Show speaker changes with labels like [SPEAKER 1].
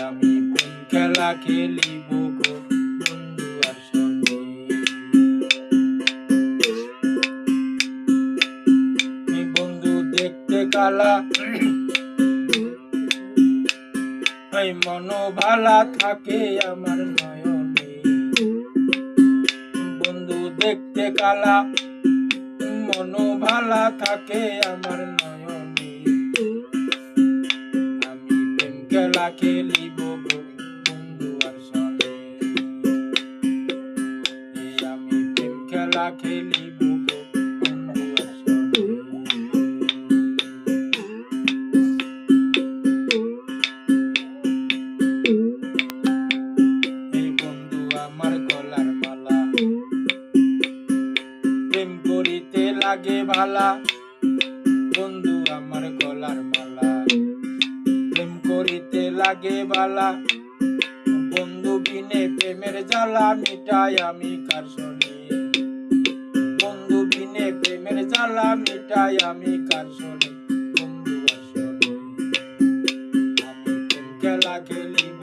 [SPEAKER 1] আমি প্রেম খেলা খেলিব গো বন্ধু আর সঙ্গে। বন্ধু দেখতে কালা মন ভালা থাকে আমার নয়নে। বন্ধু দেখতে কালা মন ভালা থাকে আমার নয়নে। আমি প্রেম খেলা খেলিব গো বন্ধু আর সঙ্গে। আমি প্রেম খেলা খেলিব গো বন্ধু আর সঙ্গে। বন্ধু আমার গলার মালা প্রেম করিতে লাগে ভালা। বন্ধু আমার গলার মালা প্রেম করিতে লাগে ভালা। বন্ধু বিনে প্রেমের জ্বালা মিটাই আমি কার শোনে। বন্ধু বিনে প্রেমের জ্বালা মিটাই আমি কার শোনে বন্ধু আর শোনে। আমি প্রেম খেলা খেলিব